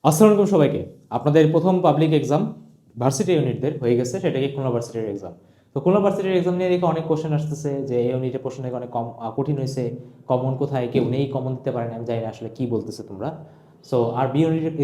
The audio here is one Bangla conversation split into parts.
আসসালামু আলাইকুম সবাইকে। আপনাদের প্রথম পাবলিক এক্সাম ভার্সিটি ইউনিটদের হয়ে গেছে, সেটা কি খুলনা ভার্সিটির এক্সাম। তো খুলনা ভার্সিটির এক্সাম নিয়ে দেখে অনেক কোশ্চেন আসতেছে যে এই ইউনিটের প্রশ্ন নাকি অনেক কঠিন হয়েছে, কমন কোথায়, কেউ নেই কমন দিতে পারেন, আমি জানি না আসলে কি বলতেছে তোমরা। সো আর বি ইউনিটের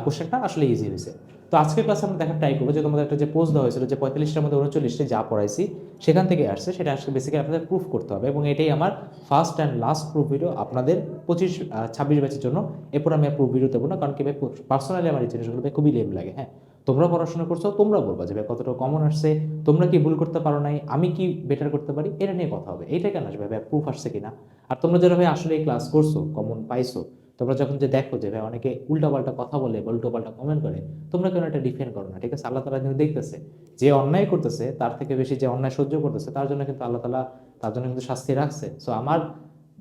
কোশ্চেনটা আসলে ইজি হয়েছে। তো আজকের ক্লাসে আমরা দেখার ট্রাই করবো যে তোমাদের একটা যে পোস্ট দেওয়া হয়েছিল যে 45টার মধ্যে 39টি যা পড়াইছি সেখান থেকে আসছে, সেটা আসলে বেসিক্যালি আপনাদের প্রুফ করতে হবে, এবং এটাই আমার first and last proof video আপনাদের 26 ব্যাচের জন্য। এরপর আমি আর প্রুফ ভিডিও দেবো না, কারণ কি ভাই পার্সোনালি আমার এই জিনিসগুলো ভাই খুবই লেম লাগে। হ্যাঁ, তোমরা পড়াশোনা করছো, তোমরা বলবা যে ভাই কতটা কমন আসছে, তোমরা কি ভুল করতে পারো নাই, আমি কি বেটার করতে পারি, এটা নিয়ে কথা হবে। এইটা কেন আসবে ভাই, প্রুফ আসছে কিনা। আর তোমরা যারা ভাই আসলে এই ক্লাস করছো, কমন পাইছো, তোমরা যখন যে দেখো যে ভাই অনেকে উল্টাপাল্টা কথা বলে বা উল্টোপাল্টা কমেন্ট করে, তোমরা কেন এটা ডিফেন্ড করো না? ঠিক আছে, আল্লাহ তালা কিন্তু দেখতেছে যে অন্যায় করতেছে তার থেকে বেশি যে অন্যায় সহ্য করতেছে, তার জন্য কিন্তু আল্লাহ তালা তার জন্য কিন্তু শাস্তি রাখছে। সো আমার,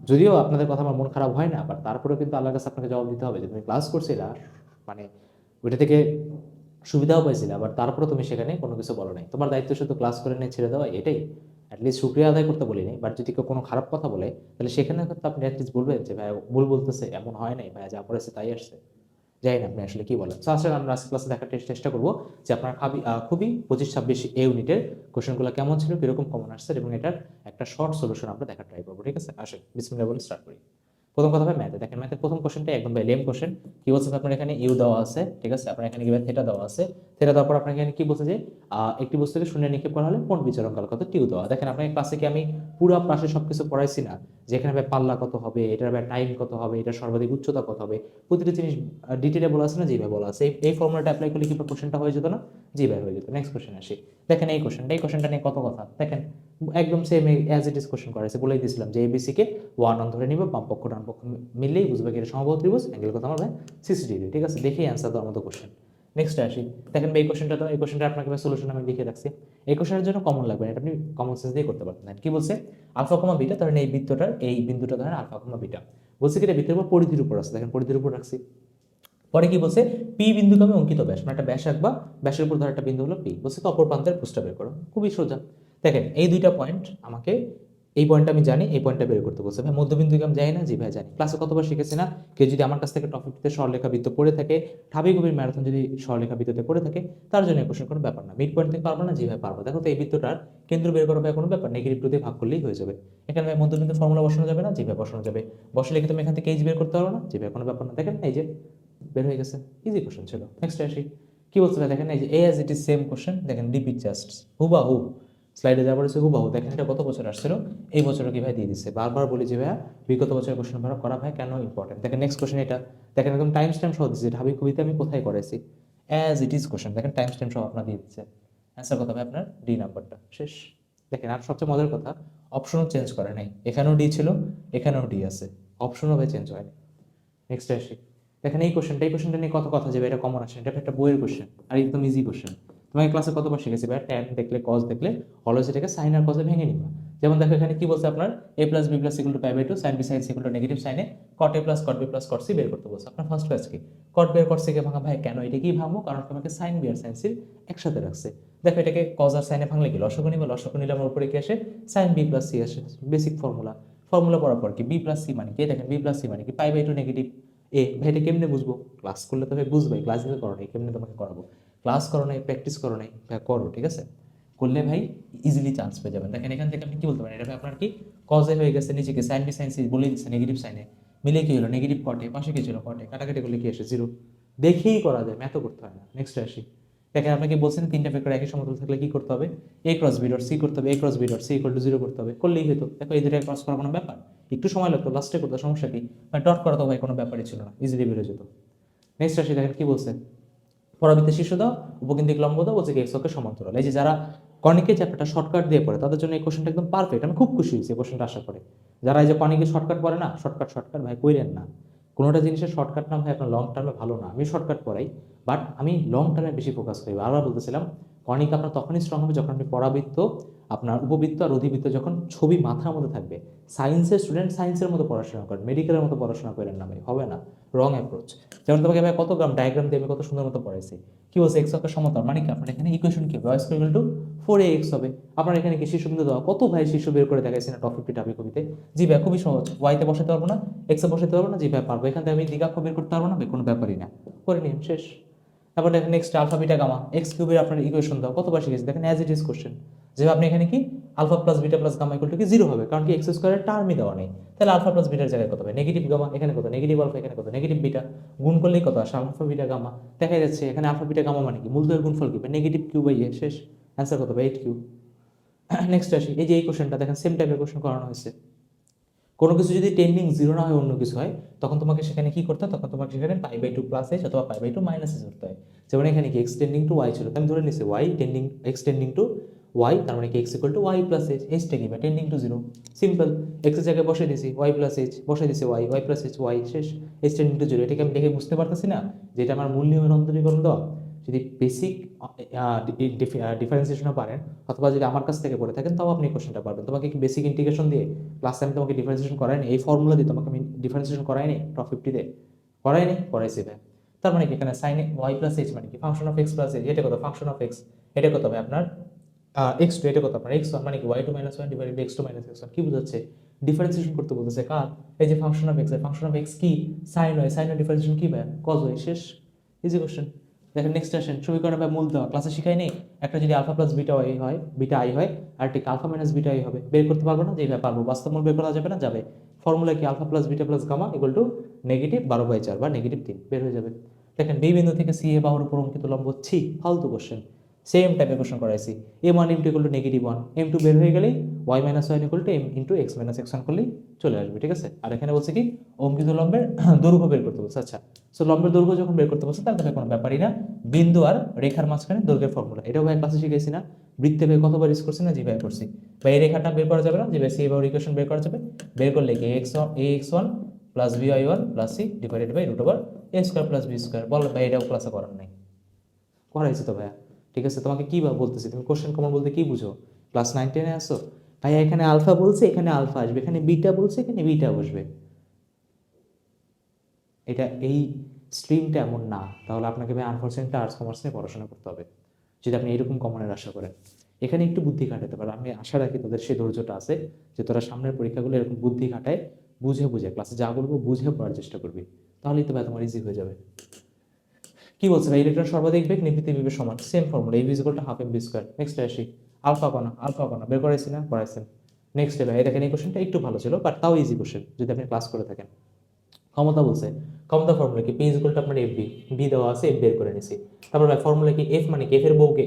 যদিও আপনাদের কথা আমার মন খারাপ হয় না, বাট তারপরেও কিন্তু আল্লাহর কাছে আপনাকে জবাব দিতে হবে যে তুমি ক্লাস করছিলা, মানে ওইটা থেকে সুবিধাও পাইছিলা, বাট তারপরে তুমি সেখানে কোনো কিছু বলো নাই। তোমার দায়িত্ব শুধু ক্লাস করে নিয়ে ছেড়ে দেওয়া, এটাই। অ্যাটলিস্ট শুক্রিয়া আদায় করতে বলিনি, বাট যদি কেউ কোনো খারাপ কথা বলে তাহলে সেখানে কিন্তু আপনি অ্যাটলিস্ট বলবেন যে ভাই ভুল বলতেছে, এমন হয় নাই, ভাই যা পড়েছে তাই আসছে। জানি না আপনি আসলে কি বলেন। তো আসলে আমরা আজকে ক্লাসে দেখার চেষ্টা করবো যে আপনার খুবই 25-26 এ ইউনিটের কোশ্চেনগুলো কেমন ছিল, কিরকম কমন আসছে, এবং এটার একটা শর্ট সলিউশন আমরা দেখার ট্রাই করবো। ঠিক আছে, আসেন বিসমিল্লাহ বলে স্টার্ট করি। প্রথম কথা ভাই ম্যাথে দেখেন, ম্যাথের প্রথম কোশ্চেনটা একদম ভাই লেম কোশ্চেন। কি বলছে আপনার এখানে ইউ দেওয়া আছে, ঠিক আছে, আপনার এখানে কি ভাই থেটা দেওয়া আছে। থেটা দেওয়ার পর আপনার এখানে কি বলছে যে একটি বস্তুকে শূন্য নিক্ষেপ করা হলে কোন বিচরণ কাল কত টিউ দেওয়া। দেখেন আপনার ক্লাসে কি আমি পুরো ক্লাসে সবকিছু পড়াইছি না, যেখানে ভাই পাল্লা কত হবে, এটার ভাই টাইম কত হবে, এটার সর্বাধিক উচ্চতা কত হবে, প্রতিটা জিনিস ডিটেলে বলা আছে না? জি ভাই বলা আছে। এই ফর্মুলাটা অ্যাপ্লাই করলে কি কোশ্চেনটা হয়ে যেত না? জি ভাই হয়ে যেত। নেক্সট কোশ্চেন আসি। দেখেন এই কোশ্চেনটা নিয়ে কত কথা দেখেন, একদম same as it is question করেছে, বলেই দিয়েছিলাম যে এবিসি কে 1 ধরে নিব, বাম পক্ষ ডান পক্ষ মিললেই বুঝবে কি এটা সমবাহু ত্রিভুজ, অ্যাঙ্গেল কথা আমার ভাই 60 ডিগ্রি। ঠিক আছে, দেখেই অ্যান্সার দেওয়ার মতো কোশ্চেন। নেক্সট আসি। দেখেন ভাই এই কোশ্চেনটা আপনাকে সলিউশন আমি লিখে রাখছি। এই কোশ্চেনের জন্য কমন লাগবে না, এটা আপনি কমন সেন্স দিয়ে করতে পারবেন। কি বলছে? আলফা কমা বিটা, ধরেন এই বৃত্তটার এই বিন্দুটা ধরেন আলফা কমা বিটা। বলছে কি এটা বৃত্তের উপর পরিধির উপর আছে, দেখেন পরিধির উপর রাখছি। পরে কি বলছে? পি বিন্দুকে আমি অঙ্কিত ব্যাস, মানে একটা ব্যাস আঁকবা, ব্যাসের উপর ধর একটা বিন্দু হলো পি। বলছে তো অপর প্রান্তের পৃষ্ঠ বের করো। খুবই সোজা। দেখেন এই দুইটা পয়েন্ট আমাকে, এই পয়েন্টটা আমি জানি, এই পয়েন্টটা বের করতে বলছে। ভাই মধ্যবিন্দুকে আমি জানি না? জি ভাই জানি, ক্লাসে কতবার শিখেছি না? কেউ যদি আমার কাছ থেকে টপিকতে সরলরেখা বৃত্ত পড়ে থাকে, ঢাবি গভীর ম্যারাথন যদি সরলরেখা বৃত্ততে পড়ে থাকে, তার জন্য কোশ্চেন কোনো ব্যাপার না। মিড পয়েন্ট থেকে পারবো না? জি ভাই পারবো। দেখো তো এই বৃত্তটার কেন্দ্র বের করা ভাই কোনো ব্যাপার, নেগেটিভ টু দিয়ে ভাগ করলেই হয়ে যাবে। এখানে ভাই মধ্যবিন্দু ফর্মুলা বসানো যাবে না? জি ভাই বসানো যাবে। বসলে কি তুমি এখান থেকে এইচ বের করতে পারো না? জি ভাই কোনো ব্যাপার না। দেখেন এই যে বের হয়ে গেছে, ইজি কোশ্চেন ছিল। নেক্সট আসি। কি বলছে ভাই? দেখেন এই যে a as it is same question, দেখেন রিপিট জাস্ট হুবাহু স্লাইডে যা পড়েছে হুবাহু। দেখেন এটা গত বছর আসছিল, এই বছরও কি ভাই দিয়ে দিচ্ছে। বারবার বলি যে ভাইয়া বিগত বছরের কোশ্চেন ভাড়া করা ভাই কেন ইম্পর্টেন্ট। দেখেন নেক্সট কোশ্চেন এটা, দেখেন একদম টাইম স্ট্যাম্প সহ দিচ্ছে, ঢাবি কবিতা আমি কোথায় করাইছি, অ্যাজ ইট ইজ কোশ্চেন, দেখেন টাইম স্ট্যাম্প সহ আপনার দিয়ে দিচ্ছে। অ্যান্সার কথা ভাই আপনার ডি নাম্বারটা শেষ। দেখেন আর সবচেয়ে মজার কথা, অপশনও চেঞ্জ করে নাই, এখানেও ডি ছিল, এখানেও ডি আছে, অপশনও ভাই চেঞ্জ হয়নি। নেক্সট আসি। দেখেন এই কোশ্চেনটা নিয়ে কত কথা, যে এটা কমন আসে, এটা একটা বইয়ের কোশ্চেন আর একদম ইজি কোশ্চেন। তোমাকে ক্লাসে কতবার শিখেছি ভাই, ট্যান দেখলে কজ দেখলে অলওয়েজ এটাকে সাইন আর কজে ভেঙে নিবা। যেমন দেখো এখানে কি বলছে আপনার, A plus B plus equal to pi by two, sine B sine C equal to negative সাইনে cot A plus cot B plus cot C বের করতে বলছে। আপনার ফার্স্ট কাজ কি? কট বি আর কট সি কে ভাঙা। ভাই কেন এটা কি ভাঙবো? কারণ তোমাকে সাইন বি আর সাইন সি একসাথে রাখছে। দেখো এটাকে কজ আর সাইনে ভাঙলে কি লসগু নিবে, লসগু নিলে আমার উপরে কি আসে, সাইন বি প্লাস সি আসে। বেসিক ফর্মুলা, ফর্মুলা পড়ার পর কি বি প্লাস সি মানে কি, দেখেন বি প্লাস সি মানে কি পাই বাই টু নেগেটিভ এ। ভাই এটা কেমনে বুঝবো? ক্লাস করলে তো ভাই বুঝবে, ক্লাস দিতে করো নাই, কেমনে তোমাকে করাবো? ক্লাস করো নাই, প্র্যাকটিস করো নাই, ভাই করো। ঠিক আছে, করলে ভাই ইজিলি চান্স পেয়ে যাবেন। দেখেন এখান থেকে আপনি কি বলতে পারেন, এটা ভাই আপনার কি কজে হয়ে গেছে, নিচে কি সাইন বি সাইন সি বলে দিচ্ছে নেগেটিভ সাইনে, মিলে কি হলো নেগেটিভ কটে, পাশে কি ছিল কটে, কাটাকাটি করলে কি আসে জিরো। দেখেই করা যায়, ম্যাথও করতে হয় না। নেক্সট আসি। দেখেন আপনাকে বলছেন তিনটা ভেক্টর একই সমতল থাকলে কি করতে হবে, A cross B dot C করতে হবে, A cross B dot C equal to zero করতে হবে, করলেই হতো। দেখো এই দুটো ক্রস করার কোনো ব্যাপার, একটু সময় লাগতো, লাস্টে করতে সমস্যা কি, মানে ডট করা তো ভাই কোনো ব্যাপারই ছিল না, ইজিলি বেরো যেত। নেক্সট আসি। দেখেন কি বলছে, পরাবৃত্তের শীর্ষ দাও, উপকেন্দ্রিক লম্ব দাও, বলছে কি এক্স অক্ষের সমান্তরাল। এই যে যারা কনিকে চ্যাপ্টারটা শর্টকাট দিয়ে পড়ে তাদের জন্য এই কোশ্চেনটা একদম পারফেক্ট। আমি খুব খুশি হয়েছি এই কোশ্চেনটা আসার পরে। যারা এই যে কনিকে শর্টকাট পড়ে না, শর্টকাট ভাই কইরেন না। কোনোটা জিনিসের শর্টকাট না ভাই আপনার লং টার্মে ভালো না। আমি শর্টকাট পড়াই, বাট আমি লং টার্মে বেশি ফোকাস করি। আবার বলতেছিলাম, কনিক আপনার তখনই স্ট্রং হবে যখন আপনি পরাবৃত্ত, আপনার উপবৃত্ত আর অধিবৃত্ত যখন ছবি মাথার মধ্যে থাকবে। সায়েন্সের স্টুডেন্ট সায়েন্সের মতো পড়াশোনা করেন, মেডিকেলের মতো পড়াশোনা করেন না ভাই, হবে না। রং অ্যাপ্রোচ। যেমন তোমাকে ভাই কত গ্রাম ডায়াগ্রাম দিয়ে আমি কত সুন্দর মতো পড়াইছি। কি বলছে, এক্স অক্ষের সমতল মানে কি, আপনার এখানে ইকুয়েশন কি হবে, y ইকুয়াল টু 4ax হবে। আপনার এখানে কি শীর্ষবিন্দু দেওয়া, কত ভাই শীর্ষ বের করে দেখাইছি না টপিক ঢাবি কবিতে। জি ভাই খুবই সহজ, ওয়াইতে বসাতে পারবো না, এক্সে বসাতে পারবো না, জি ভাই পারবো। এখান থেকে আমি দ্বিঘাক্ষ বের করতে পারবো না ভাই, কোনো ব্যাপারই না। করে নিন, শেষ। তারপর দেখেন next alpha beta gamma X কিউবের আপনার ইকুয়েশন দাও, কতবার শিখেছি দেখেন, অ্যাজ ইট ইজ কোশ্চেন। যেভাবে আপনি এখানে কি alpha plus beta plus gamma equal to কি 0 হবে, কারণ কি এক্স স্কোয়ারের টার্মই দেওয়া নেই। তাহলে আলফা প্লাস বিটার জায়গায় কত হবে, নেগেটিভ গামা, এখানে কত নেগেটিভ আলফা, এখানে কত নেগেটিভ বিটা, গুণ করলেই কত আসে আলফা বিটা গামা। দেখা যাচ্ছে এখানে আলফা বিটা গামা মানে কি মূলধনের গুণফল কি, নেগেটিভ কিউ বাই এ, শেষ। অ্যান্সার কত হবে 8 কিউ। নেক্সট আসি, এই যে এই কোশ্চেনটা দেখেন সেম টাইপের কোশ্চেন করানো হয়েছে। কোনো কিছু যদি টেন্ডিং 0 না হয় অন্য কিছু হয়, তখন তোমাকে সেখানে কি করতে হয়, তখন তোমাকে সেখানে π/2 প্লাস h অথবা π/2 মাইনাস h ধরতে হয়। যেমন এখানে কি x টেন্ডিং টু y ছিল, আমি ধরে নিচ্ছি x টেন্ডিং টু y, তার মানে কি x equal to y plus h, h টা কি বা টেন্ডিং টু 0, সিম্পল। x এর জায়গায় বসে দিছি y প্লাস h, বসে দিছি y প্লাস h, y, শেষ। h টেন্ডিং টু 0, এটাকে আমি দেখে বুঝতে পারতেছি না যে এটা আমার মূল নিয়মের অন্তরীকরণ দেওয়া। যদি বেসিক ডিফারেন্সিয়েশনও পারেন অথবা যদি আমার কাছ থেকে পড়ে থাকেন তাও আপনি কোশ্চেনটা পারবেন। তোমাকে কি বেসিক ইন্টিগ্রেশন দিয়ে ক্লাসে আমি তোমাকে ডিফারেন্সিয়েশন করাইনি, এই ফর্মুলা দিয়ে তোমাকে আমি ডিফারেন্সিয়েশন করাইনি টপ 50-তে, করাইনি, করাইছি ভাই। তার মানে কি এখানে সাইন y প্লাস h মানে কি function of x plus h, এটা কত ফাংশন অফ x, এটা কত হবে আপনার x2, এটা কত আপনার x1 মানে কি y2 minus 1 divided x2 minus x1, কি বোঝাচ্ছে ডিফারেন্সিয়েশন করতে বলতেছে কার, এই যে ফাংশন অফ x, এর ফাংশন অফ x কি সাইন y, সাইন এর ডিফারেন্সিয়েশন কি ভাই cos y, শেষ। Easy question. দেখেন নেক্সট আসেন, সমীকরণে ভাই মূল দেওয়া, ক্লাসে শিখাই নেই, একটা যদি আলফা প্লাস বিটা ওয়াই হয়, বিটা আই হয়, আর একটা আলফা মাইনাস বিটা আই হবে, বের করতে পারবো না, যে ভাই পারবো, বাস্তব মূল বের করা যাবে না, যাবে। ফর্মুলা কি alpha plus beta plus gamma equal to negative 12/4 বা নেগেটিভ 3, বের হয়ে যাবে। দেখেন বি বিন্দু থেকে সি এ বাহুর উপর অঙ্কিত লম্ব ছি, ফালতু কোশ্চেন, সেম টাইপের কোশ্চেন করাইছি। m1 into equal to negative 1, m2 বের হয়ে গেলেই y minus 1 equal to m into x minus x1 করলেই চলে আসবে, ঠিক আছে। আর এখানে বলছে কি অঙ্কিত লম্বের দৈর্ঘ্য বের করতে বলছে। আচ্ছা, সো লম্বের দৈর্ঘ্য যখন বের করতে বলছে তাহলে কোনো ব্যাপারই না, বিন্দু আর রেখার মাঝখানে দৈর্ঘ্যের ফর্মুলা, এটাও ভাই ক্লাসে শিখাইছি না, বৃত্তে ভাই কতবার ইউজ করছি না, জি ভাই করছি। বা এই রেখাটা বের করা যাবে না, যে ভাই সি বাহুর ইকুয়েশন বের করা যাবে, বের করলে কি ax1 plus by1 plus c divided by root over a square plus b square. বল ভাই এটাও ক্লাসে করার নাই, করাইছি তো ভাইয়া, ঠিক আছে। তোমাকে কি বলতেছি, তুমি কোশ্চেন কমন বলতে কি বুঝো, ক্লাস 9-10-এ আসো ভাইয়া, এখানে আলফা বলছে এখানে আলফা আসবে, এখানে বিটা বলছে এখানে বিটা বসবে, এটা এই স্ট্রিমটা এমন না, তাহলে আপনাকে ভাই আনফরচুনেটলি আর্টস কমার্স নিয়ে পড়াশোনা করতে হবে যদি আপনি এরকম কমনের আশা করেন। এখানে একটু বুদ্ধি খাটাতে পারো, আমি আশা রাখি তোদের সেই ধৈর্যটা আছে যে তোরা সামনের পরীক্ষাগুলো এরকম বুদ্ধি খাটায় বুঝে বুঝে ক্লাসে যা বলবো বুঝে পড়ার চেষ্টা করবি, তাহলেই তো ভাই তোমার ইজি হয়ে যাবে। কি বলছে ভাই, ইলেকট্রন সর্বাধিক বেগ নিভৃতে বিভবের সমান, same formula, E equal to half M V square. Next আসি, আলফা কণা বের করাইছি না, করাইছেন। নেক্সট ভাই দেখেন এই কোশ্চেনটা একটু ভালো ছিল বাট তাও ইজি কোশ্চেন যদি আপনি ক্লাস করে থাকেন। ক্ষমতা বলছে, ক্ষমতা ফর্মুলা কি, পি ইকুয়াল টু আপনার এফ বি দেওয়া আছে, এফ বের করে নিছি। তারপর ভাই ফর্মুলা কি, এফ মানে কি এফ এর বউকে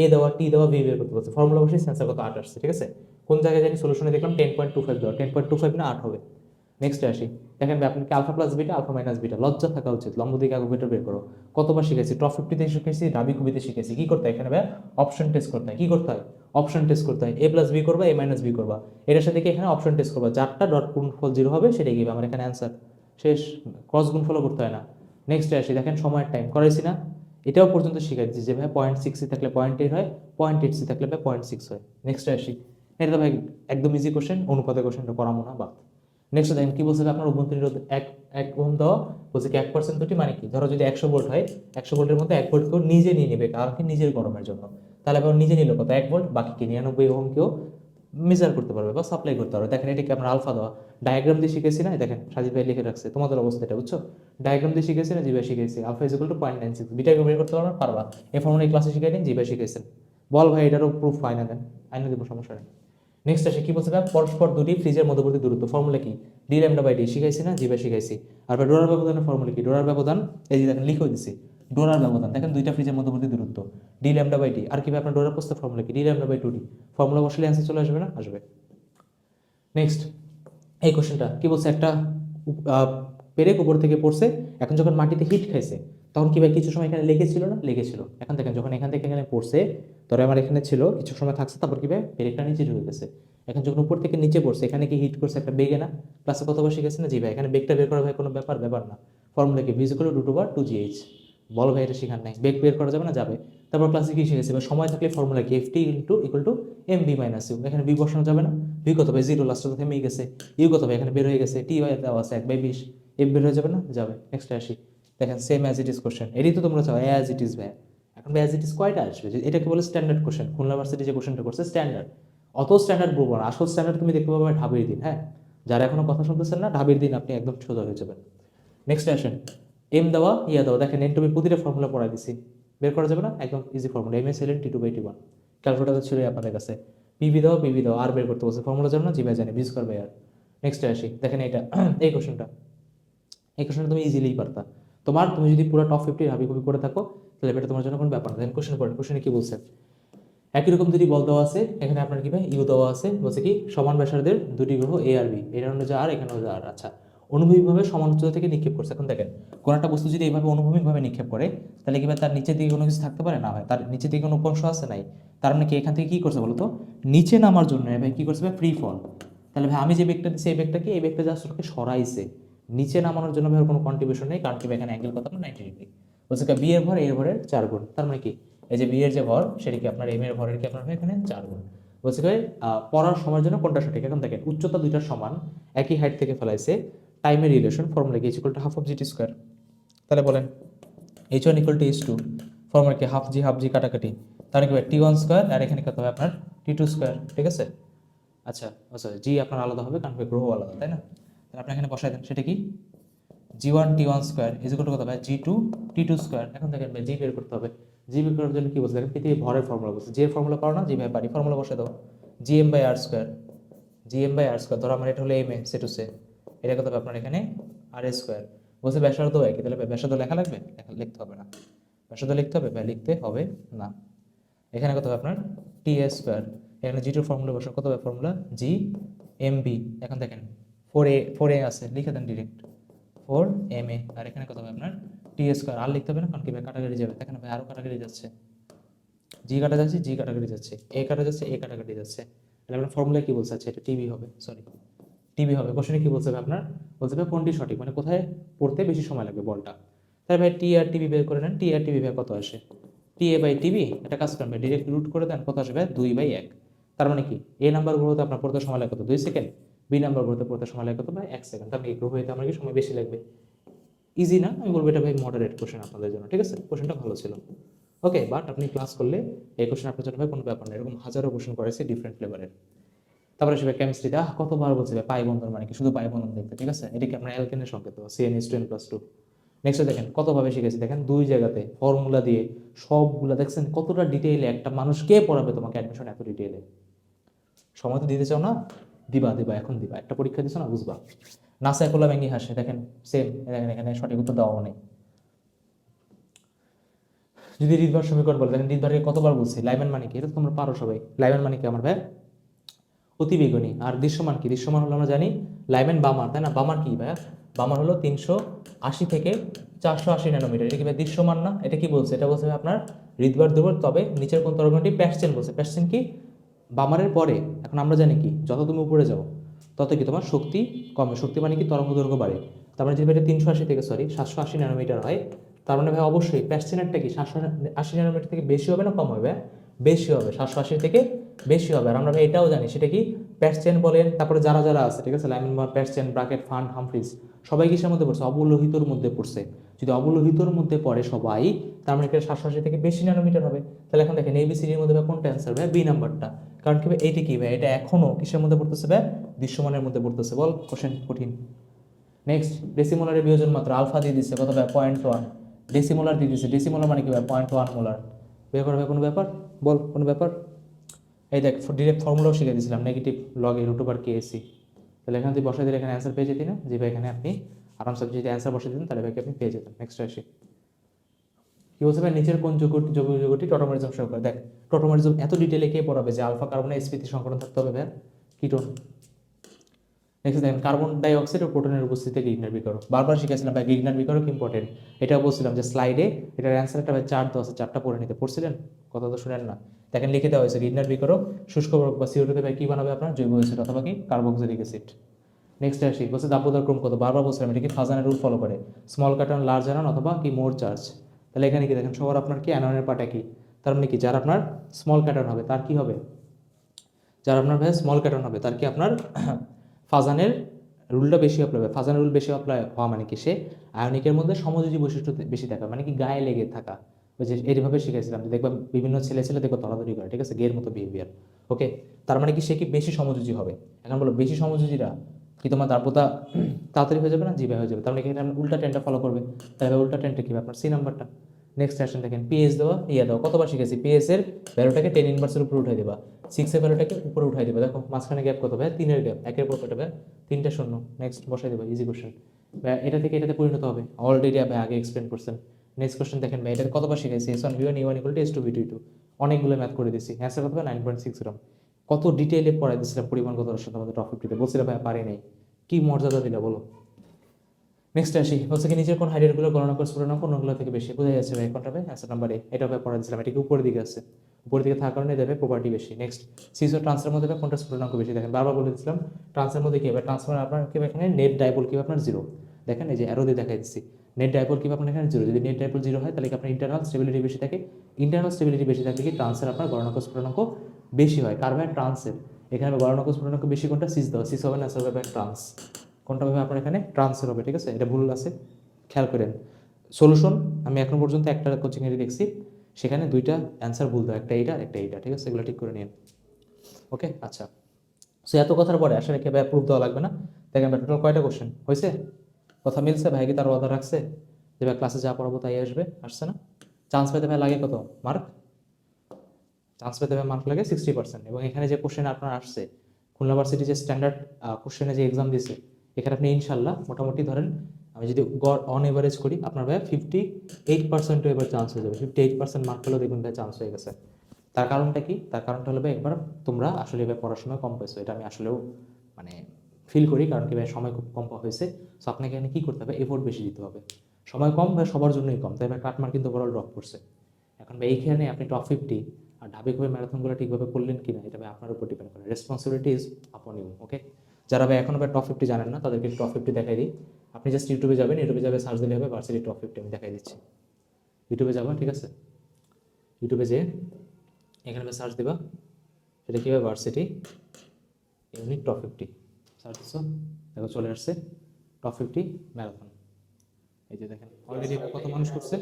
এ দেওয়া, টি দেওয়া, ভি বের করতে বলছে, ফর্মুলা বসে সেন্সার কত 8 আসছে, ঠিক আছে। কোন জায়গায় জানি সলিউশনে দেখলাম 10.25 দেওয়া, 10.25 না 8 হবে। নেক্সট আসি, দেখেন ভাই আপনাকে alpha plus beta alpha minus beta, লজ্জা থাকা উচিত, লম্ব দিকে আগুবেটা বের করো। কতবার শিখেছি, টপ 50-তে শিখেছি, দাবি খুবিতে শিখেছি। কি করতে হয় এখানে ভাই, অপশন টেস্ট করতে হয়। কি করতে হয়, অপশন টেস্ট করতে হয়, এ প্লাস বি করবা, এ মাইনাস বি করবা, এটার সাথে কি এখানে অপশন টেস্ট করবা, যারটা ডট গুণফল 0 হবে সেটাই গিয়ে আমার এখানে অ্যান্সার, শেষ। ক্রস গুণফলও করতে হয় না। নেক্সট আসি, দেখেন সময়ের টাইম করাইছি না, এটাও পর্যন্ত শিখাই দিচ্ছি যে ভাই 0.6 থাকলে 0.8 হয়, 0.8 থাকলে ভাই 0.6 হয়। নেক্সট আসি, এটা তো ভাই একদম ইজি কোশ্চেন, অনুপাতের কোশ্চেনটা করাবো না বাদ। নেক্সট দেখেন কি বলছে, আপনার অভ্যন্তরীণ রোধ 1 ওহম দেওয়া, বলছে কি 1% ত্রুটি মানে কি, ধরো যদি 100 ভোল্ট হয়, 100 ভোল্টের মধ্যে 1 ভোল্ট কেউ নিজে নিয়ে নেবে, কারণ কি নিজের গরমের জন্য, তাহলে আবার নিজে নিল কত 1 ভোল্ট, বাকি কি 99 ওহম কেউ মেজার করতে পারবে বা সাপ্লাই করতে পারবে। দেখেন এটাকে আমরা আলফা দেওয়া, ডায়াগ্রাম দিয়ে শিখেছি না, দেখেন সাজিদ ভাই লিখে রাখছে, তোমাদের অবস্থা এটা বুঝছো, ডায়াগ্রাম দিয়ে শিখেছি না, জিভাই শিখেছি, আলফা ইজ ইকুয়াল টু 0.96, বিটাকে বের করতে পারবা, পারবা, এই ফর্মুলা ক্লাসে শিখাই দিন, জিভাই শিখেছেন। বল ভাই এটারও প্রুফ আইনা দেন, আইনা দেবো, সমস্যা নেই। নেক্সট আসে কি বলছে ভাই, পরস্পর দুটি ফ্রিজের মধ্যবর্তী দূরত্ব, ফর্মুলা কি, ডি ল্যামডা বাই ডি, শিখাইছি না, জিভাই শিখাইছি। আর ভাই ডোরার ব্যবধানের ফর্মুলা কি, ডোরার ব্যবধান এই যে দেখেন লিখেও দিছি, ডোরার ব্যবধান দেখেন দুইটা ফ্রিজের মধ্যবর্তী দূরত্ব, ডি ল্যামডা বাই ডি। আর কি ভাই আপনার ডোরার প্রস্থের ফর্মুলা কি, D lambda by 2D, formula বসলে অ্যান্সার চলে আসবে না, আসবে। নেক্সট এই কোশ্চেনটা কি বলছে, একটা পেরেক উপর থেকে পড়ছে, এখন যখন মাটিতে হিট খাইছে তখন কি ভাই কিছু সময় এখানে লেগেছিল না, লেগেছিল। এখন দেখেন যখন এখান থেকে এখানে পড়ছে, ধরো আমার এখানে ছিল কিছু সময় থাকছে, তারপর কি ভাই পেরেকটা নিচে ঢুকে গেছে। এখন যখন উপর থেকে নিচে পড়ছে এখানে কি হিট করছে একটা বেগে না, ক্লাসে কতবার শিখেছে না, জি ভাই এখানে বেগটা বের করা ভাই কোনো ব্যাপার না। ফর্মুলা কি, V equal to root over 2gh। বল ভাই এটা শেখার নাই, বেগ বের করা যাবে না, যাবে। তারপর ক্লাসে কি শিখেছে, এবার সময় থাকলে ফর্মুলা কি, F T equal to M V minus U, এখানে বি বসানো যাবে না, বি কত ভাই 0, লাস্টে তো থেমেই গেছে, ইউ কত ভাই এখানে বের হয়ে গেছে, টি ওয়াই দেওয়া আছে 1/20, এফ বের হয়ে যাবে না, যাবে। নেক্সট আসি, দেখেন same as it is question, এটাই তো তোমরা চাও অ্যাজ ইট ইজ ভাই। এখন অ্যাজ ইট ইজ কয়টা আসবে, এটাকে বলে স্ট্যান্ডার্ড কোশ্চেন, খুলনা ভার্সিটি যে কোশ্চেনটা করছে স্ট্যান্ডার্ড, অত স্ট্যান্ডার্ড বলবো না, আসল স্ট্যান্ডার্ড তুমি দেখতে পাবে ঢাবির দিন, হ্যাঁ, যারা এখনো কথা শুনতেছেন না ঢাবির দিন আপনি একদম সোজা হয়ে যাবেন। নেক্সট আসেন, এম দেওয়া ইয়া দেওয়া, দেখেন এন্ট্রপি প্রতিটা ফর্মুলা পড়াই দিছি, বের করা যাবে না, একদম easy formula, M S L N T2/T1, calculator ছিল আপনাদের কাছে, পিভি দাও, আর বের করতে বলছে, ফর্মুলা জানো না, জি ভাই জানি, বি স্কয়ার বাই আর। নেক্সটে আসি, দেখেন এটা এই কোশ্চেনটা, এই কোশ্চেনটা তুমি ইজিলিই পারতা, তুমি যদি পুরো টপ 50 হাবিকবি করে থাকো তাহলে এটা তোমার জন্য কোনো ব্যাপার না। দেখেন কোশ্চেন পড়েন, কোশ্চেনে কি বলছে, একই রকম দুটি বল দেওয়া আছে, এখানে আপনার কি ভাই ইউ দেওয়া আছে, বলছে কি সমান ব্যাসার্ধের দুটি গ্রহ এ আর বি, এটা হলো যে আর, এখানে হলো আর। আচ্ছা, অনুভূমিকভাবে সমান উচ্চতা থেকে নিক্ষেপ করছে। এখন দেখেন কোন একটা বস্তু যদি এইভাবে অনুভূমিকভাবে নিক্ষেপ করে তাহলে কি ভাই তার নিচের দিকে কোনো কিছু থাকতে পারে না? ভাই তার নিচের দিকে কোনো উপাংশ আছে নাই, তার মানে কি এখান থেকে কি করছে বলতো, নিচে নামার জন্য ভাই কি করছে ভাই, ফ্রি ফল। তাহলে ভাই আমি যে বেগটা দিচ্ছি এই বেগটা কি, এই বেগটা জাস্ট ওকে সরাইছে, নিচে নামানোর জন্য ভাই কোনো কন্ট্রিবিউশন নেই, কারণ কি এখানে অ্যাঙ্গেল কত, 90 ডিগ্রি। বলছে বি এর ভর এ এর ভরের 4 গুণ, তার মানে কি এই যে বি এর যে ভর সেটা কি আপনার এম এর ভরের কি আপনার এখানে 4 গুণ। বলছে ভাই পড়ার সময়ের জন্য কোনটা সঠিক, এখন দেখেন উচ্চতা দুইটার সমান, একই হাইট থেকে ফেলাইছে, টাইমের রিলেশন, ফর্মুলা কি equal to half of GT square, তাহলে বলেন h1 equal to h2, formula কি হাফ জি কাটাকাটি, তাহলে কি ভাই t1 স্কোয়ার, আর এখানে কত হবে আপনার t2 স্কোয়ার, ঠিক আছে। আচ্ছা আচ্ছা, জি আপনার আলাদা হবে কারণ গ্রহ আলাদা, তাই না? তাহলে আপনি এখানে বসাই দেন, সেটা কি g1 t1 square is equal to কত ভাই g2 t2 স্কোয়ার। এখন দেখেন ভাই জি বের করতে হবে, জি বের করার জন্য কি বলছে দেখেন, পৃথিবী ভরের ফর্মুলা বলছে, জি এর ফর্মুলা পারো না, জি ভাই পারি, ফর্মুলা বসে দাও, gm/r স্কোয়ার, ধরো আমার এটা হলো M A say to say, এটা কত হবে আপনার এখানে আর এ স্কোয়ার, বলছে ব্যাসার্ধ একই, তাহলে ভাই ব্যাসার্ধ লেখা লাগবে, লিখতে হবে না, ব্যাসার্ধ লিখতে হবে ভাই, লিখতে হবে না। এখানে কত হবে আপনার টি এ স্কোয়ার, এখানে জি টুর ফর্মুলা বসান, কত হবে ফর্মুলা জি এম বি, এখন দেখেন 4a আছে, লিখে দেন ডিরেক্ট 4ma, আর এখানে কত হবে আপনার টি স্কোয়ার, আর লিখতে হবে না কারণ কি ভাই কাটাকাটি যাবে, দেখেন ভাই আরও কাটাকাটি যাচ্ছে, জি কাটা যাচ্ছে, জি কাটাকাটি যাচ্ছে, এ কাটা যাচ্ছে, এ কাটাকাটি যাচ্ছে, তাহলে আপনার ফর্মুলা কি বলছে, আচ্ছা এটা টিবি হবে, সরি টিবি হবে। কোশ্চেনে কি বলছে ভাই আপনার, বলছে ভাই কোনটি সঠিক, মানে কোথায় পড়তে বেশি সময় লাগবে বলটা, তাহলে ভাই টি আর টিবি বের করে নেন, টি আর টিবি ভাই কত আসে, টি এ বাই টিবি, একটা কাজ করেন ভাই ডিরেক্ট রুট করে দেন, কত আসবে 2/1, তার মানে কি এ নাম্বারগুলোতে আপনার পড়তে সময় লাগে কত 2 সেকেন্ড, বি নাম্বারগুলোতে পড়তে সময় লাগে কত ভাই 1 সেকেন্ড, তার মানে এই গ্রহ হইতে আমার কি সময় বেশি লাগবে, ইজি না, আমি বলবো এটা ভাই মডারেট কোশ্চেন আপনাদের জন্য, ঠিক আছে, কোশ্চেনটা ভালো ছিল। ওকে, বাট আপনি ক্লাস করলে এই কোশ্চেন আপনার জন্য ভাই কোনো ব্যাপার না, এরকম হাজারো কোশ্চেন করেছে ডিফারেন্ট ফ্লেভারের। তারপরে সে কেমিস্ট্রিতে কতবার বলছে ভাই পাই বন্ধন মানে কি, শুধু পাই বন্ধন দেখতে, ঠিক আছে, এটা কি আপনার অ্যালকেনের সংকেত, CN2N+2। নেক্সট দেখেন কতভাবে শিখেছি, দেখেন দুই জায়গাতে ফর্মুলা দিয়ে সবগুলা, দেখছেন কতটা ডিটেইলে, একটা মানুষ কে পড়াবে তোমাকে অ্যাডমিশন এত ডিটেইলে, সময় তো দিতে চাও না, দিবা দিবা এখন দিবা, একটা পরীক্ষা দিছো না বুঝবা। নাসা কোলা ভেঙ্গি হাসে, দেখেন সেম, দেখেন এখানে সঠিক উত্তর দেওয়া নেই। যদি রিদবার সমীকরণ বলে, দেখেন রিদবারকে কতবার বলছি, লাইম্যান মানে কি, এটা তো তোমরা পারো সবাই, লাইম্যান মানে কি আমার ভাই অতিবেগুনি, আর দৃশ্যমান কি, দৃশ্যমান হলো আমরা জানি লাইম্যান বামার, তাই না, বামার কি ভাইয়া, বামার হলো 380 থেকে 480 ন্যানোমিটার, এটা কি ভাই দৃশ্যমান না, এটা কি বলছে, এটা বলছে ভাই আপনার রিদবার দুর্বল, তবে নিচের কোন তরঙ্গটি প্যাসচেন বলছে, প্যাসচেন কি বামারের পরে, এখন আমরা জানি কি যত তুমি উপরে যাও তত কি তোমার শক্তি কমে, শক্তি মানে কি তরঙ্গ দৈর্ঘ্য বাড়ে, তার মানে যদি এটা 380 থেকে 780 ন্যানোমিটার হয়, তার মানে ভাই অবশ্যই প্যাসচেনেরটা কি 780 ন্যানোমিটার থেকে বেশি হবে না কম হবে, বেশি হবে, 780 থেকে বেশি হবে। আর আমরা ভাই এটাও জানি সেটা কি প্যাসচেন বলেন, তারপরে যারা যারা আছে, ঠিক আছে, লাইম্যান, প্যাসচেন, ব্রাকেট, ফান্ড, হামফ্রিজ, সবাই কিসের মধ্যে পড়ছে, অবলোহিতর মধ্যে পড়ছে। যদি অবলোহিতর মধ্যে পড়ে সবাই, তার মানে এটা 780 থেকে বেশি ন্যানোমিটার হবে। তাহলে এখন দেখেন এবিসিডির মধ্যে ভাই কোনটা অ্যান্সার ভাই, বি নাম্বারটা, কারণ কি ভাই এইটা কি ভাই, এটা এখনো কিসের মধ্যে পড়তেছে ভাই, দৃশ্যমানের মধ্যে পড়তেছে, বল কোশ্চেন কঠিন। নেক্সট ডেসিমোলারের বিয়োজন মাত্রা আলফা দিয়ে দিচ্ছে কত ভাই 0.1, ডেসিমোলার দিয়ে দিচ্ছে, ডেসিমোলার মানে কি ভাই 0.1 মোলার, বের করবে কোনো ব্যাপার, বল কোনো ব্যাপার। এই দেখ ডিরেক্ট ফর্মুলাও শিখে দিয়েছিলাম, নেগেটিভ লগ এ √KAC, তাহলে এখানে যদি বসাই দিলে এখানে অ্যান্সার পেয়ে যেতেন না, যে ভাই এখানে আপনি আরামসে যদি অ্যান্সার বসে দিতেন তাহলে ভাইকে আপনি পেয়ে যেতেন। নেক্সট আসি, কি বলছে ভাই নিচের কোন যৌগটি টোটোমারিজম সহ করে, দেখ টোটোমারিজম এত ডিটেলে কে পড়াবে, যে আলফা কার্বনে sp3 সংকরণ থাকতে হবে ভাই, কিটোন। নেক্সট দেখেন কার্বন ডাই অক্সাইড ও প্রোটনের উপস্থিতিতে গ্রিগনার বিকারক, বারবার শিখেছিলাম ভাই গ্রিগনার বিকারক ইম্পর্টেন্ট, এটাও বলছিলাম যে স্লাইডে এটার অ্যান্সার একটা ভাই 4 দেওয়া আছে, 4টা পড়ে নিতে, পড়ছিলেন কথা তো শুনেন না, দেখেন লিখে দেওয়া হয়েছে গ্রিগনার বিকারক শুষ্ক বরফ বা CO2 ভাই কি বানাবে আপনার জৈব অ্যাসিড অথবা কি কার্বক্সিলিক অ্যাসিড। নেক্সট আসি, বলছে দাব্যতার ক্রম কত, বারবার বলছিলাম এটা কি ফাজানের রুল ফলো করে, স্মল কার্টন লার্জ অ্যানন অথবা কি মোর চার্জ, তাহলে এখানে কি দেখেন সবার আপনার কি অ্যাননের পার্ট একই, তার মানে কি যার আপনার স্মল কার্টন হবে তার কি হবে, যার আপনার ভাই স্মল কার্টন হবে তার কি আপনার ফাজানের রুলটা বেশি অ্যাপ্লাই হবে, ফাজানের রুল বেশি অ্যাপ্লাই হওয়া মানে কি সে আয়নিকের মধ্যে সমযোজী বৈশিষ্ট্য বেশি থাকা, মানে কি গায়ে লেগে থাকা, ওই যে এইভাবে শিখেছিলাম যে দেখবা বিভিন্ন ছেলে দেখবা ধরাধরি করে, ঠিক আছে, গের মতো বিহেভিয়ার। ওকে, তার মানে কি সে কি বেশি সমযোজী হবে, এখন বলো বেশি সমযোজীরা কি তোমার দ্রাব্যতা তাড়াতাড়ি হয়ে যাবে না? জি ভাই হয়ে যাবে। তার মানে এখানে আমরা উল্টা ট্রেনটা ফলো করবে, তাহলে উল্টা ট্রেনটা কি আপনার সি নাম্বারটা। নেক্সট আসেন দেখেন পিএস দেওয়া দেওয়া কতবার শিখেছি, পিএস এর ভ্যালুটাকে 10 ইনভার্সের উপরে উঠাই দেবা, 6 এর ভ্যালুটাকে উপরে উঠাই দেবা। দেখো মাঝখানে গ্যাপ কত ভাই, 3 এর গ্যাপ, একের পর কত ভাই 3টা শূন্য, নেক্সট বসাই দেবা, ইজি কোশ্চেন। এটা থেকে এটাতে পরিণত হবে, অলরেডি ভাই আগে এক্সপ্লেন করছেন। নেক্সট কোশ্চেন দেখেন ভাই, এটা কতবার শিখেছি, S1 V1 E1 = S2 V2 E2, অনেকগুলো ম্যাথ করে দিছি। অ্যান্সার কত হবে 9.6 গ্রাম। কত ডিটেইলে পড়াই দিয়েছিলাম পরিমাণ কত সাথে আমাদের টপ 50-তে, বলছিলাম ভাই পারি নাই, কি মর্যাদা দিলা বলো। নেক্সট আসি, বলছে কি নিচের কোন হাইড্রেটগুলো গণনা করে স্ফুটনাঙ্ক অন্যগুলো থেকে বেশি, বোঝা যাচ্ছে ভাই কোনটা ভাই অ্যান্সার নাম্বার এ। এটা ভাই পড়া দিয়েছিলাম, এটা কি উপরের দিকে আছে, উপরের দিকে থাকার কারণে দেবে প্রপার্টি বেশি। নেক্সট সিসো ট্রান্সফার মধ্যে কোনটা স্ফুটনাঙ্ক বেশি, দেখেন বারবার বলে দিয়েছিলাম ট্রান্সফার মধ্যে কি হবে, ট্রান্সফার আপনার কি এখানে নেট ডাইপোল কি আপনার জিরো, দেখেন এই যে অ্যারো দিয়ে দেখাই দিচ্ছি, নেট ডাইপোল কি আপনার এখানে জিরো, যদি নেট ডাইপোল জিরো হয় তাহলে কি আপনার ইন্টারনাল স্টেবিলিটি বেশি থাকে, ইন্টারনাল স্টেবিলিটি বেশি থাকলে কি ট্রান্সফার আপনার গণনাঙ্ক স্ফুটনাঙ্ক বেশি হয়। কার ভাই ট্রান্সের, এখানে গণনাঙ্ক স্ফুটনাঙ্ক বেশি কোনটা, সিস দেওয়া, সিস হবে না স্যার ভাই ট্রান্স, কোনটা ভাবে আপনার এখানে ট্রান্সের হবে, ঠিক আছে, এটা ভুল আছে খেয়াল করেন। সলিউশন আমি এখন পর্যন্ত একটা কোচিংয়ে দেখছি, সেখানে দুইটা অ্যান্সার ভুল দেয়, একটা এইটা, ঠিক আছে, এগুলো ঠিক করে নিন। ওকে আচ্ছা, সো এত কথার পরে আসলে কি ভাই প্রুফ দেওয়া লাগবে না। দেখেন ভাই টোটাল কয়টা কোশ্চেন হয়েছে, কথা মিলছে ভাই, কি তার অর্ডার রাখছে যে ভাই ক্লাসে যা পড়াবো তাই আসবে, আসছে না। চান্স পেতে ভাই লাগে কত মার্ক, চান্স পেতে ভাই মার্ক লাগে 60%। এবং এখানে যে কোশ্চেন আপনার আসছে খুলনা ভার্সিটি যে স্ট্যান্ডার্ড কোশ্চেনে যে এক্সাম দিয়েছে, এখানে আপনি ইনশাল্লাহ মোটামুটি ধরেন আমি যদি গড় অন এভারেজ করি আপনার ভাই 58% এবার চান্স হয়ে যাবে, 58% মার্ক পেলেও দেখবেন ভাই চান্স হয়ে গেছে। তার কারণটা কি, তার কারণটা হলো ভাই একবার তোমরা আসলে এবার পড়াশোনা কম পাইছো, এটা আমি আসলেও মানে ফিল করি, কারণ কি ভাই সময় খুব কম পাওয়া হয়েছে। সো আপনাকে এখানে কী করতে হবে, এফোর্ট বেশি দিতে হবে, সময় কম ভাই সবার জন্যই কম, তাই ভাই কাটমার কিন্তু ওভারঅল ড্রপ করছে। এখন ভাই এইখানে আপনি টপ 50 আর ঢাবিভাবে ম্যারাথনগুলো ঠিকভাবে করলেন কিনা এটা ভাই আপনার উপর ডিপেন্ড করে, রেসপন্সিবিলিটি ইজ আপন ইউ। ওকে, যারা ভাই এখনো ভাই টপ 50 জানেন না তাদেরকে টপ 50 দেখাই দিই। আপনি জাস্ট ইউটিউবে যাবেন, ইউটিউবে যাবে সার্চ দিলে হবে ভার্সিটি টপ 50, আমি দেখাই দিচ্ছি। ইউটিউবে যাবা, ঠিক আছে, ইউটিউবে যেয়ে এখানে সার্চ দিবা, সেটা কী হবে ভার্সিটি ইউনিট টপ 50 সার্চ দিচ্ছ, দেখো চলে আসছে টপ 50 ম্যারাথন। এই যে দেখেন অলরেডি কত মানুষ করছে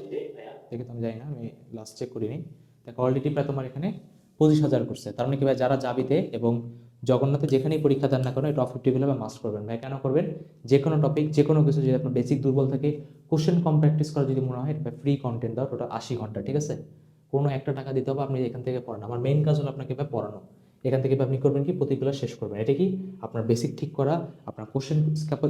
দেখে তো আমি জানি না, আমি লাস্ট চেক করিনি। দেখো অলরেডি প্রায় তোমার এখানে 25,000 করছে। তার মানে কি ভাই যারা জাবিতে এবং জগন্নাথে যেখানেই পরীক্ষা দেন না কেন এই টপ 50 মাস্ট করবেন ভাই। কেন করবেন, যে কোনো টপিক যে কোনো কিছু যদি আপনার বেসিক দুর্বল থাকে, কোশ্চেন কম প্র্যাকটিস করা যদি মনে হয়, এটা ফ্রি কন্টেন্ট দাও টোটাল 80 ঘন্টা, ঠিক আছে, কোনো একটা টাকা দিতে হবে, আপনি এখান থেকে পড়ান। আমার মেইন কাজ হলো আপনাকে ভাই পড়ানো, এখান থেকে আপনি করবেন কি প্রতি ক্লাস শেষ করবেন। এটা কি আপনার বেসিক ঠিক করা, আপনার কোশ্চেন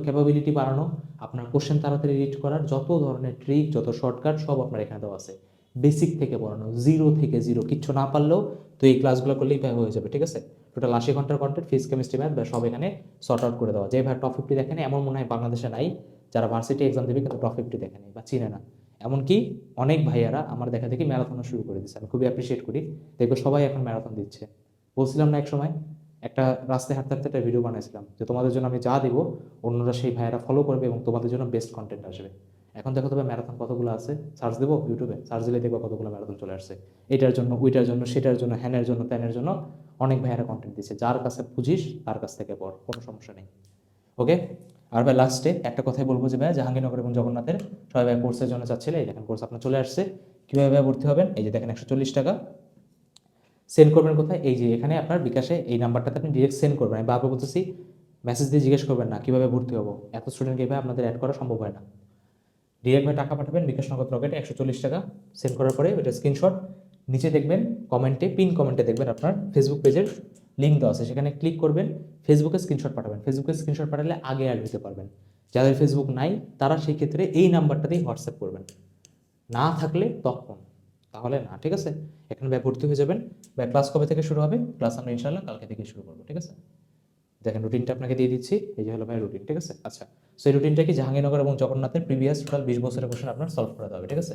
ক্যাপাবিলিটি বাড়ানো, আপনার কোশ্চেন তাড়াতাড়ি রিড করার যত ধরনের ট্রিক যত শর্টকাট সব আপনার এখানে দেওয়া আছে। বেসিক থেকে পড়ানো, জিরো থেকে জিরো, কিচ্ছু না পারলেও তো এই ক্লাসগুলো করলেই ভাই হয়ে যাবে, ঠিক আছে। টোটাল 80 ঘন্টার কন্টেন্ট, ফিজিক্স কেমিস্ট্রি ম্যাথ বা সব এখানে সর্ট আউট করে দেওয়া। যে ভাই টপ 50 দেখেন এমন মনে হয় বাংলাদেশে নাই যারা ভার্সিটি এক্সাম দেবে কিন্তু টপ 50 দেখেনি বা চিনে না। এমনকি অনেক ভাইয়ারা আমার দেখা দেখি ম্যারাথনও শুরু করে দিচ্ছে, আমি খুবই অ্যাপ্রিসিয়েট করি। দেখবো সবাই এখন ম্যারাথন দিচ্ছে। বলছিলাম না এক সময় একটা রাস্তায় হাঁটতে হাঁটতে একটা ভিডিও বানাইছিলাম যে তোমাদের জন্য আমি যা দিব অন্যরা সেই ভাইয়েরা ফলো করবে এবং তোমাদের জন্য বেস্ট কন্টেন্ট আসবে। এখন দেখো তবে ম্যারাথন কতগুলো আছে, সার্চ দেবো ইউটিউবে, সার্চ দিলে দেখবো কতগুলো ম্যারাথন চলে আসছে। এটার জন্য ওইটার জন্য সেটার জন্য হ্যানের জন্য ত্যানের জন্য অনেক ভাইয়েরা কন্টেন্ট দিচ্ছে। যার কাছে বুঝিস তার কাছ থেকে পড়, কোনো সমস্যা নেই। ওকে, আর ভাই লাস্টে একটা কথাই বলবো যে ভাই জাহাঙ্গীরনগর এবং জগন্নাথের সবাই ভাই কোর্সের জন্য চাচ্ছিলে, এই দেখেন কোর্স আপনার চলে আসছে। কীভাবে ভাই ভর্তি হবেন, এই যে দেখেন 140 টাকা সেন্ড করবেন কোথায়, এই যে এখানে আপনার বিকাশে এই নাম্বারটাতে আপনি ডিরেক্ট সেন্ড করবেন। আমি বারবার বলতেছি মেসেজ দিয়ে জিজ্ঞেস করবেন না কীভাবে ভর্তি হবো, এত স্টুডেন্টকে ভাই আপনাদের অ্যাড করা সম্ভব হয় না। ডিরেক্ট ভাই টাকা পাঠাবেন বিকাশ নগদ রকেটে 140 টাকা সেন্ড করার পরে ওইটা স্ক্রিনশট নিচে দেখবেন কমেন্টে, পিন কমেন্টে দেখবেন আপনার ফেসবুক পেজের লিঙ্ক দেওয়া আছে, সেখানে ক্লিক করবেন, ফেসবুকে স্ক্রিনশট পাঠাবেন। ফেসবুকে স্ক্রিনশট পাঠালে আগে অ্যাড হতে পারবেন। যাদের ফেসবুক নাই তারা সেই ক্ষেত্রে এই নাম্বারটাতেই হোয়াটসঅ্যাপ করবেন, না থাকলে তখন, তাহলে না, ঠিক আছে। এখানে ভাই ভর্তি হয়ে যাবেন। ভাই ক্লাস কবে থেকে শুরু হবে, ক্লাস আমরা ইনশাল্লাহ কালকে থেকে শুরু করবো, ঠিক আছে। দেখেন রুটিনটা আপনাকে দিয়ে দিচ্ছি, এই যে হলো ভাই রুটিন, ঠিক আছে। আচ্ছা, সো এই রুটিনটা কি জাহাঙ্গীরনগর এবং জগন্নাথের প্রিভিয়াস টোটাল 20 বছরের কোশ্চেন আপনার সলভ করে দেওয়া হবে, ঠিক আছে।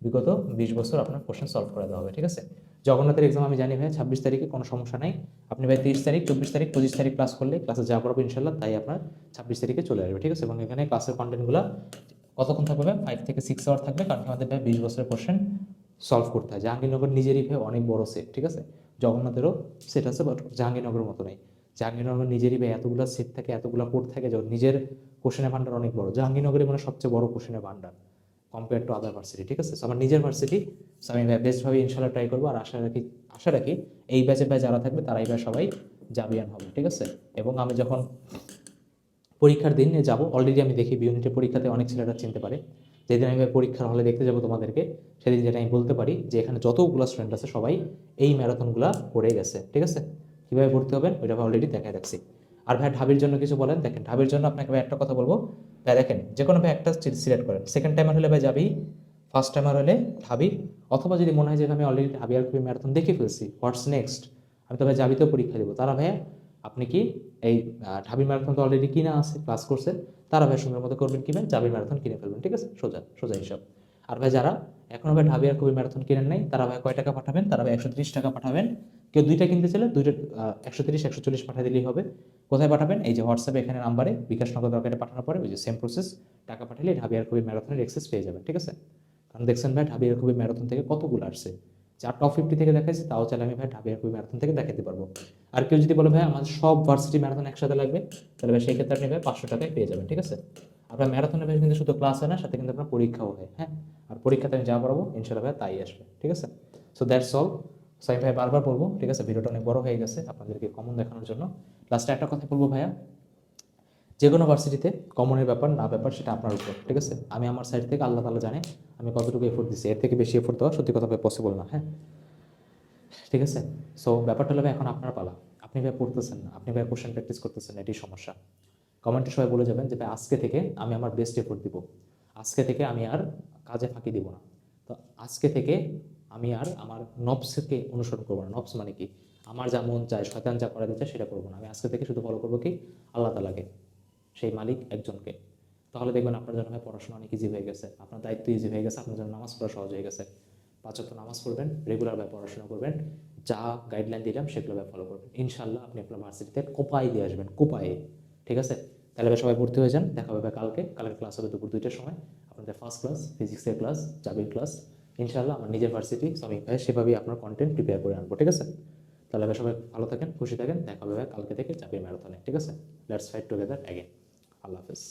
বিগত 20 বছর আপনার কোশ্চেন সলভ করে দেওয়া হবে, ঠিক আছে। জগন্নাথের এক্সাম আমি জানি ভাই 26 তারিখে, কোনো সমস্যা নাই। আপনি ভাই 30 তারিখ 24 তারিখ 25 তারিখ ক্লাস করলে ক্লাসে যা পড়াবো ইনশাল্লাহ তাই আপনার 26 তারিখে চলে আসবে, ঠিক আছে। এবং এখানে ক্লাসের কন্টেন্টগুলো কতক্ষণ থাকবে, 5 থেকে 6 আওয়ার থাকবে, কারণ আমাদের ভাই 20 বছরের কোশ্চেন সলভ করতে হয়। জাহাঙ্গীরনগর নিজেরই ভাই অনেক বড় সেট, ঠিক আছে। জগন্নাথেরও সেট আছে বাট জাহাঙ্গীরনগরের মতো নেই। জাহাঙ্গীরনগর নিজেরই ভাই এতগুলো সেট থাকে, এতগুলো কোড থাকে, যখন নিজের কোশ্চেনের ভান্ডার অনেক বড়। জাহাঙ্গীরনগরে মানে সবচেয়ে বড় কোশ্চেনের ভান্ডার কম্পেয়ার টু আদার ভার্সিটি, ঠিক আছে। আমার নিজের ভার্সিটি, আমি বেস্টভাবে ইনশাল্লাহ ট্রাই করবো। আর আশা রাখি এই ব্যাচের ভাই যারা থাকবে তারাই ভাই সবাই জাবিয়ান হবে, ঠিক আছে। এবং আমি যখন পরীক্ষার দিনে যাব, অলরেডি আমি দেখি বি ইউনিটের পরীক্ষাতে অনেক ছেলেরা চিনতে পারে। যেদিন আমি পরীক্ষার হলে দেখতে যাব তোমাদেরকে, সেদিন যেটা আমি বলতে পারি যে এখানে যতগুলো স্টুডেন্ট আছে সবাই এই ম্যারাথনগুলো করে গেছে, ঠিক আছে। কীভাবে ভর্তি হবেন ওইটা অলরেডি দেখায় রাখছি। আর ভাই ঢাবির জন্য কিছু বলেন, দেখেন ঢাবির জন্য আপনাকে ভাই একটা কথা বলবো, ভাই দেখেন যে কোনো ভাই একটা সিলেক্ট করেন। সেকেন্ড টাইমার হলে ভাই যাবি, ফার্স্ট টাইমার হলে ঢাবি, অথবা যদি মনে হয় যে আমি অলরেডি ঢাবি আর খুবই ম্যারাথন দেখে ফেলছি, হোয়াটস নেক্সট, আমি তো ভাই যাবিতেও পরীক্ষা দেবো, তারা ভাইয়া আপনি কি এই ঢাবি ম্যারাথন তো অলরেডি কিনা আছে ক্লাস কোর্সের, তারা ভাই সুন্দর মতো করবেন কিনেন, যাবি ম্যারাথন কিনে ফেলবেন, ঠিক আছে, সোজা সোজা হিসাব। আর ভাই যারা এখনো ভাই ঢাবি আর খুবই ম্যারাথন কিনেন নাই, তারা ভাই কয় টাকা পাঠাবেন, তারা ভাই 130 টাকা পাঠাবেন। কেউ দুইটা কিনতে চাইলে দুইটা 130 140 পাঠিয়ে দিলেই হবে। কোথায় পাঠাবেন, এই যে হোয়াটসঅ্যাপে এখানে নাম্বারে বিকাশ নগদ রকেটে পাঠানোর পরে ওই যে সেম প্রসেস, টাকা পাঠালে ঢাবি আর খুবই ম্যারাথনের এক্সেস পেয়ে যাবেন, ঠিক আছে। কারণ দেখছেন ভাই ঢাবি আর খুবই ম্যারাথন থেকে কতগুলো আসছে, যার টপ 50 থেকে দেখাইছে তাও চাইলে আমি ভাই ঢাবি আর খুবই ম্যারাথন থেকে দেখাতে পারবো। আর কেউ যদি বলে ভাই আমাদের সব ভার্সিটি ম্যারাথন একসাথে লাগবে, তাহলে ভাই সেই ক্ষেত্রে আপনি ভাই 500 টাকায় পেয়ে যাবেন, ঠিক আছে। আপনার ম্যারাথনের ভাই কিন্তু শুধু ক্লাস হয় না, সাথে কিন্তু আপনার পরীক্ষাও হয়, হ্যাঁ। আর পরীক্ষাতে আমি যা পড়াবো ইনশাল্লাহ ভাই তাই আসবে, ঠিক আছে। So that's all. সো আমি ভাই বারবার বলবো, ঠিক আছে, ভিডিওটা অনেক বড় হয়ে গেছে আপনাদেরকে কমন দেখানোর জন্য। লাস্টে একটা কথা বলবো ভাইয়া, যে কোনো ভার্সিটিতে কমনের ব্যাপার না ব্যাপার সেটা আপনার উপর, ঠিক আছে। আমি আমার সাইড থেকে আল্লাহ তাআলা জানে আমি কতটুকু এফোর্ট দিচ্ছি, এর থেকে বেশি এফোর্ট দেওয়া সত্যি কথা ভাই পসিবল না, হ্যাঁ, ঠিক আছে। সো ব্যাপারটা হলো ভাই এখন আপনার পালা, আপনি ভাই পড়তেছেন না, আপনি ভাই কোশ্চেন প্র্যাকটিস করতেছেন না, এটাই সমস্যা। কমেন্টে সবাই বলে যাবেন যে ভাই আজকে থেকে আমি আমার বেস্ট এফোর্ট দিব, আজকে থেকে আমি আর কাজে ফাঁকি দিব না। তো আজকে থেকে আমি আর আমার নবসকে অনুসরণ করবো না। নবস মানে কি, আমার যা মন চায়, শয়তান যা করাতে চায় সেটা করবো না। আমি আজকে থেকে শুধু ফলো করবো কি, আল্লাহ তাআলাকে, সেই মালিক একজনকে। তাহলে দেখবেন আপনার জন্য ভাই পড়াশোনা অনেক ইজি হয়ে গেছে, আপনার দায়িত্ব ইজি হয়ে গেছে, আপনার জন্য নামাজ পড়া সহজ হয়ে গেছে। 5 ওয়াক্ত নামাজ পড়বেন, রেগুলার ভাবে পড়াশোনা করবেন, যা গাইডলাইন দিলাম সেগুলো ভাই ফলো করবেন, ইনশাল্লাহ আপনি আপনার ভার্সিটিতে কোপায় দিয়ে আসবেন, কোপায়ে, ঠিক আছে। তাহলে ভাই সবাই ভর্তি হয়ে যান, দেখা হবে কালকে ক্লাস হবে দুপুর 2টার সময়, আপনাদের ফার্স্ট ক্লাস ফিজিক্সের ক্লাস, জাবির ক্লাস, ইনশাল্লাহ আমার নিজের ভার্সিটি, সো আমি ভাই সেভাবেই আপনার কন্টেন্ট প্রিপেয়ার করে আনবো, ঠিক আছে। তাহলে ভাই সবাই ভালো থাকেন, খুশি থাকেন, দেখা হবে ভাই কালকে থেকে জাবির ম্যারাথনে, ঠিক আছে। Let's fight together again. আল্লাহ হাফেজ।